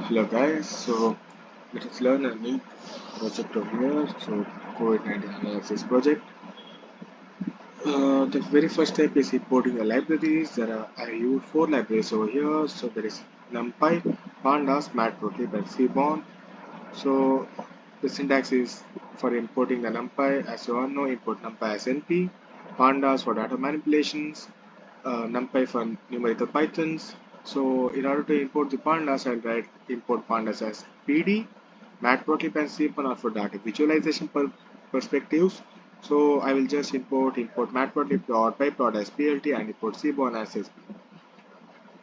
Hello guys, so let us learn a new project over here. So COVID-19 analysis project. The very first step is importing the libraries. I use four libraries over here. So there is NumPy, Pandas, Matplotlib, and Seaborn. So the syntax is for importing the NumPy. As you all know, import NumPy as NP, Pandas for data manipulations, NumPy for numerical pythons. So in order to import the pandas, I'll write import pandas as PD, matplotlib and cpan are for data visualization perspectives. So I will just import matplotlib dot pyplot as plt and import cborn as sp.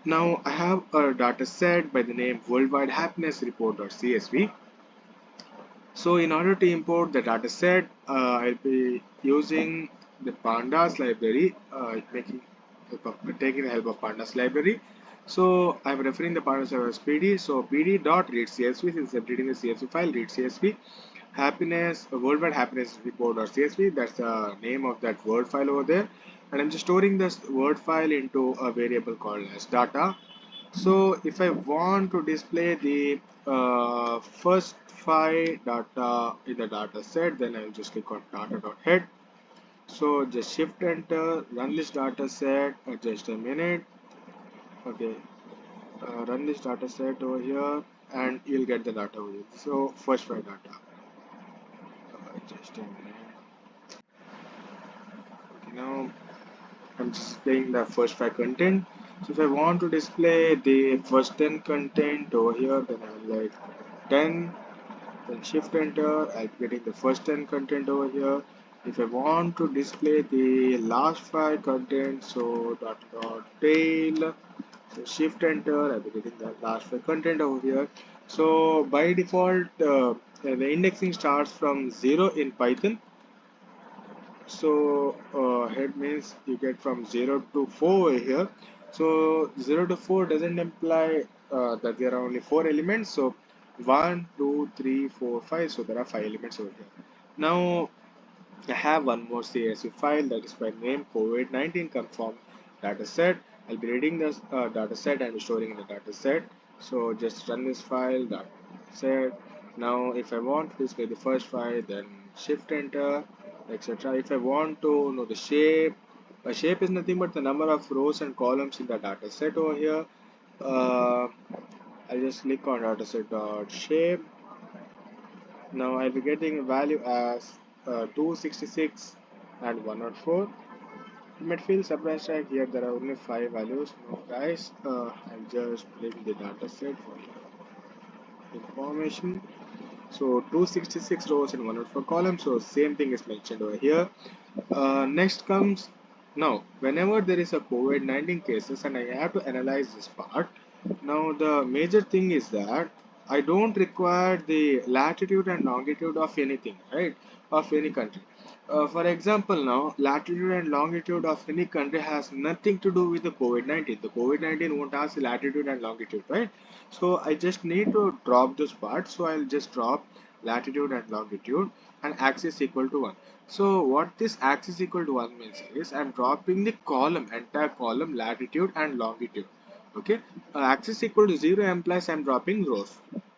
Now I have a data set by the name worldwide happiness report.csv. So in order to import the data set, I'll be using the pandas library, taking the help of pandas library. So I'm referring the pandas as PD. So pd.readcsv, since I'm reading the csv file, read csv happiness worldwide happiness report.csv. That's the name of that word file over there, and I'm just storing this word file into a variable called as data. So if I want to display the first five data in the data set, then I'll just click on data.head. So just shift enter, run this data set, just a minute. Okay, run this data set over here and you'll get the data over here. So first five data. Just a minute. Okay, now I'm displaying the first five content. So if I want to display the first 10 content over here, then I'll like 10, then shift enter. I'll be getting the first 10 content over here. If I want to display the last five content, so dot tail, so shift enter. I'll be getting the last five content over here. So by default, the indexing starts from 0 in Python. So head means you get from 0 to 4 over here. So 0 to 4 doesn't imply that there are only 4 elements. So 1, 2, 3, 4, 5. So there are 5 elements over here. Now I have one more CSV file that is by name COVID-19 confirm dataset. I'll be reading this dataset and storing in the dataset. So just run this file dataset. Now if I want to display the first file, then shift enter, etc. If I want to know the shape, a shape is nothing but the number of rows and columns in the dataset over here. I'll just click on dataset.shape. Now I'll be getting a value as 266 and 104. You might feel surprised right here there are only 5 values. No guys, I'll just bring the data set for information. So 266 rows and 104 columns. So same thing is mentioned over here. Next comes now whenever there is a COVID-19 cases and I have to analyze this part. Now the major thing is that I don't require the latitude and longitude of anything, right? Of any country. For example, now latitude and longitude of any country has nothing to do with the COVID-19. The COVID-19 won't ask the latitude and longitude, right? So I just need to drop this part. So I'll just drop latitude and longitude and axis equal to 1. So what this axis equal to 1 means is I'm dropping the column, entire column, latitude and longitude. Okay, axis equal to 0 implies I'm dropping rows.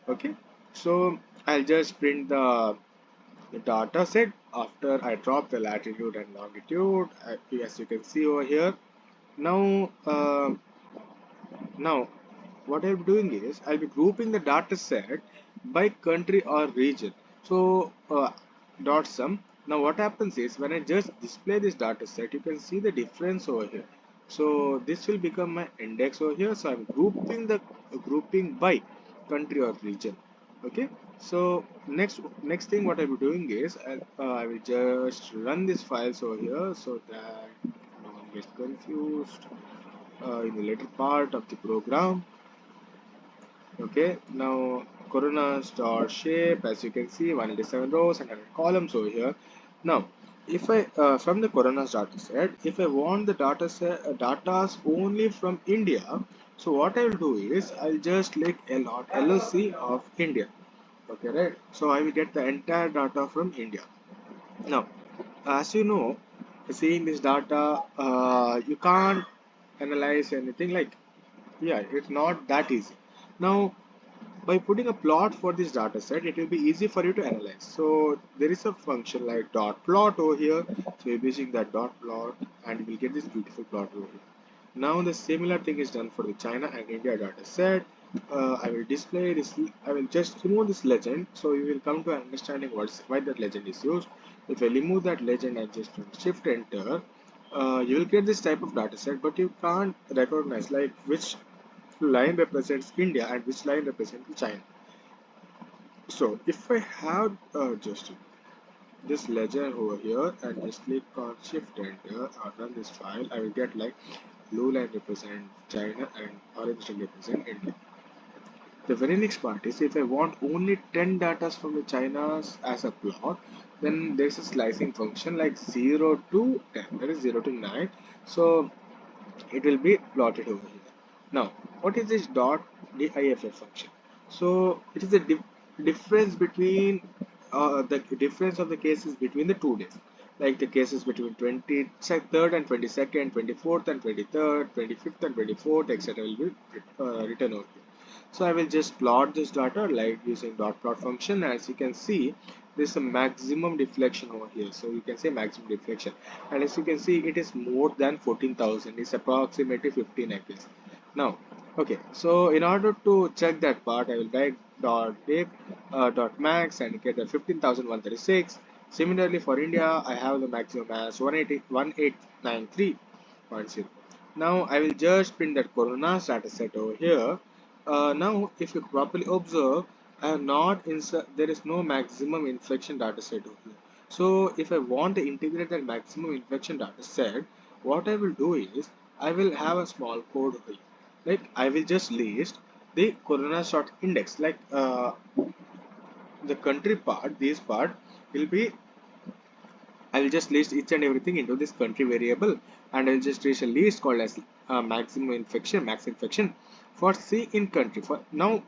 Okay, so I'll just print the data set after I drop the latitude and longitude, as you can see over here. Now now what I'll be doing is I'll be grouping the data set by country or region. So dot sum. Now what happens is when I just display this data set, you can see the difference over here. So this will become my index over here. So I'm grouping by country or region. Okay. So next thing what I'll be doing is I will just run these files over here so that no one gets confused in the later part of the program. Okay, now coronas dot shape, as you can see, 187 rows and 100 columns over here. Now if I from the coronas data set, if I want the data set datas only from India, so what I will do is I'll just click LOC of India. Okay, right? So I will get the entire data from India. Now as you know, seeing this data, you can't analyze anything like, yeah, it's not that easy. Now by putting a plot for this data set, it will be easy for you to analyze. So there is a function like dot plot over here. So you're using that dot plot and you will get this beautiful plot over here. Now the similar thing is done for the China and India data set. I will display this. I will just remove this legend, so you will come to an understanding why that legend is used. If I remove that legend and just shift enter, you will get this type of data set, but you can't recognize like which line represents India and which line represents China. So if I have just this legend over here and just click on shift enter or run this file, I will get like blue line represent China and orange line represent India. The very next part is if I want only 10 data from the China's as a plot, then there's a slicing function like 0 to 10, that is 0 to 9. So it will be plotted over here. Now, what is this dot diff function? So it is the difference between the difference of the cases between the 2 days, like the cases between 23rd and 22nd, 24th and 23rd, 25th and 24th, etc. will be written over here. So I will just plot this data like using dot plot function. As you can see, there is a maximum deflection over here. So you can say maximum deflection, and as you can see, it is more than 14,000. It's approximately 15 FPS. Now, okay. So in order to check that part, I will write dot diff dot max and get the 15,136. Similarly for India, I have the maximum as 1893.0. Now I will just print that corona data set over here. Now, if you properly observe, I have not insert. There is no maximum infection data set over here. So, if I want to integrate that maximum infection data set, what I will do is I will have a small code over here. Like I will just list the corona shot index. Like the country part, this part will be. I will just list each and everything into this country variable, and I'll just reach a list called as maximum infection, max infection for C in country. For now,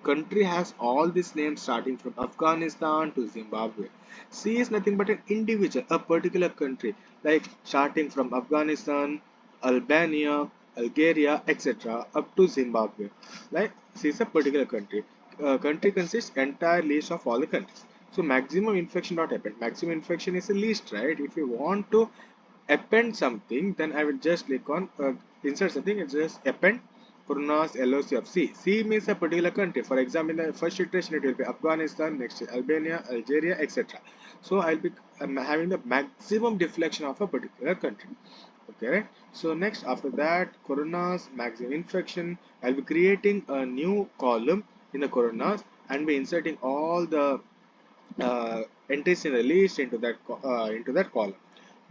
country has all these names starting from Afghanistan to Zimbabwe. C is nothing but an individual, a particular country, like starting from Afghanistan, Albania, Algeria, etc. up to Zimbabwe. Like C is a particular country. Country consists entire list of all the countries. So maximum infection not append. Maximum infection is a list, right? If you want to append something, then I will just click on insert something and just append pronounce LOC of C. C means a particular country. For example, in the first iteration, it will be Afghanistan, next is Albania, Algeria, etc. So I'll be having the maximum deflection of a particular country. Okay. So next, after that, coronas maximum infection. I'll be creating a new column in the coronas and be inserting all the entries in the list into that column.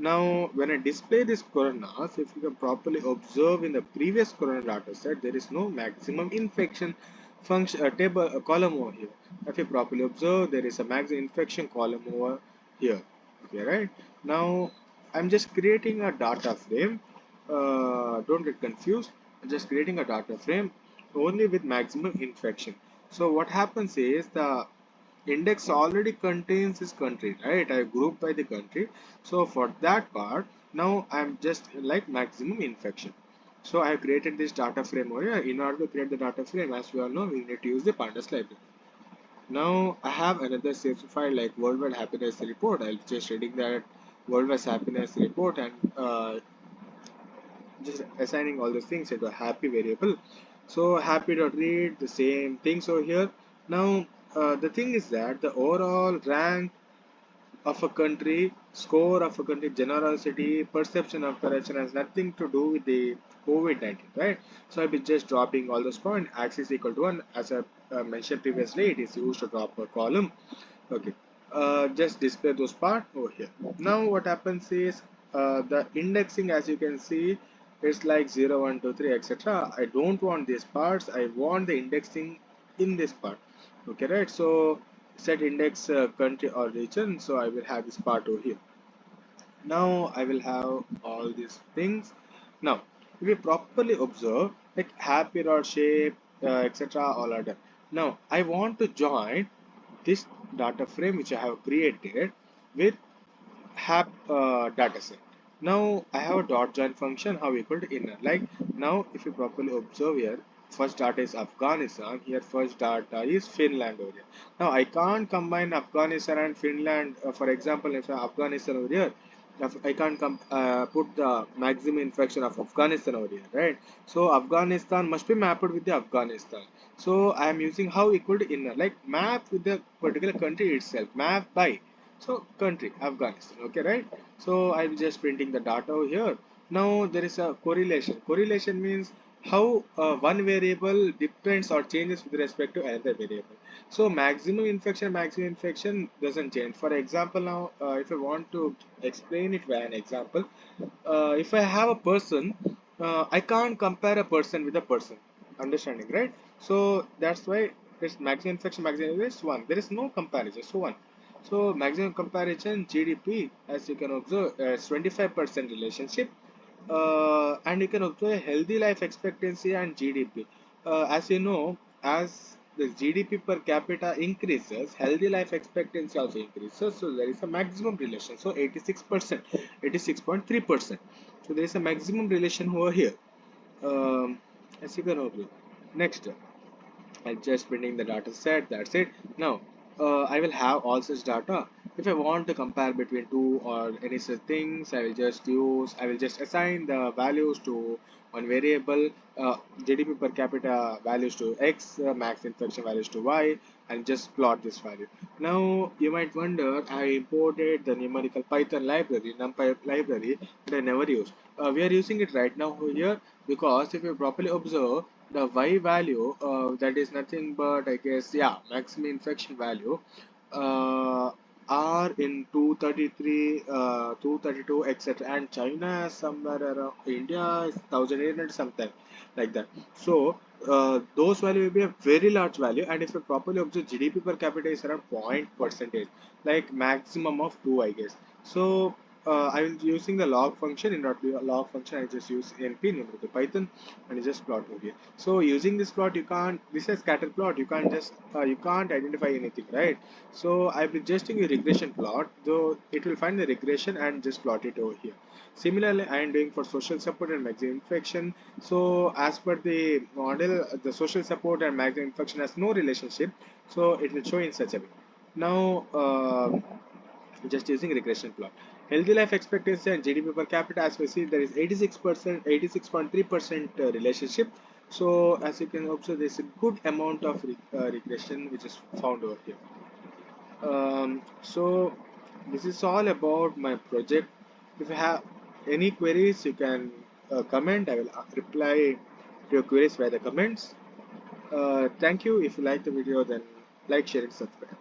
Now, when I display this coronas, if you can properly observe in the previous corona data set, there is no maximum infection function table column over here. If you properly observe, there is a maximum infection column over here. Okay, right? Now, I'm just creating a data frame. Don't get confused. I'm just creating a data frame only with maximum infection. So what happens is the index already contains this country, right? I grouped by the country. So for that part, now I'm just like maximum infection. So I have created this data frame over here. In order to create the data frame, as we all know, we need to use the pandas library. Now I have another CSV file like worldwide happiness report. I'll just reading that worldwide happiness report and just assigning all those things into a happy variable. So happy.read the same things over here. Now the thing is that the overall rank of a country, score of a country, generosity, perception of corruption has nothing to do with the COVID-19, right? So I'll be just dropping all those points. Axis equal to 1. As I mentioned previously, it is used to drop a column. Okay. Just display those part over here. Now what happens is the indexing, as you can see, it's like 0, 1, 2, 3, etc. I don't want these parts. I want the indexing in this part. Okay, right? So set index country or region. So I will have this part over here. Now I will have all these things. Now, if you properly observe, like happy or shape, etc., all are done. Now I want to join this data frame which I have created with have data set. Now I have a dot join function how equal to inner. Like now, if you properly observe here, first data is Afghanistan. Here first data is Finland over here. Now I can't combine Afghanistan and Finland. For example, if Afghanistan over here, I can't put the maximum infection of Afghanistan over here, right? So Afghanistan must be mapped with the Afghanistan. So I am using how equal to inner, like map with the particular country itself, map by. So country Afghanistan, okay, right? So I'm just printing the data over here. Now there is a correlation. Correlation means how one variable depends or changes with respect to another variable. So maximum infection doesn't change. For example, now if I want to explain it by an example, if I have a person, I can't compare a person with a person. Understanding, right? So that's why it's maximum infection is one. There is no comparison. So one. So maximum comparison GDP, as you can observe, 25% relationship, and you can observe a healthy life expectancy and GDP. As you know, as the GDP per capita increases, healthy life expectancy also increases. So there is a maximum relation. So 86%, 86.3%. So there is a maximum relation over here. As you can observe. Next. I'm just printing the data set, that's it. Now I will have all such data. If I want to compare between two or any such things, I will just assign the values to one variable, GDP per capita values to X, max infection values to Y, and just plot this value. Now you might wonder, I imported the numerical Python library, NumPy library, that I never used. We are using it right now here because if you properly observe, the Y value, that is nothing but, I guess, yeah, maximum infection value, uh, are in 233, 232, etc. And China is somewhere around, India is 1800 something like that. So those value will be a very large value, and if you properly observe, GDP per capita is around point percentage, like maximum of 2, I guess. So I will using the log function. In not log function, I just use NP numerical Python and just plot over here. So using this plot, you can't. This is scatter plot. You can't identify anything, right? So I'll be just using a regression plot. Though it will find the regression and just plot it over here. Similarly, I am doing for social support and maximum infection. So as per the model, the social support and maximum infection has no relationship. So it will show in such a way. Now. Just using regression plot. Healthy life expectancy and GDP per capita, as we see, there is 86%, 86.3% relationship. So as you can observe, there is a good amount of regression which is found over here. So this is all about my project. If you have any queries, you can comment. I will reply to your queries by the comments. Thank you. If you like the video, then like, share, and subscribe.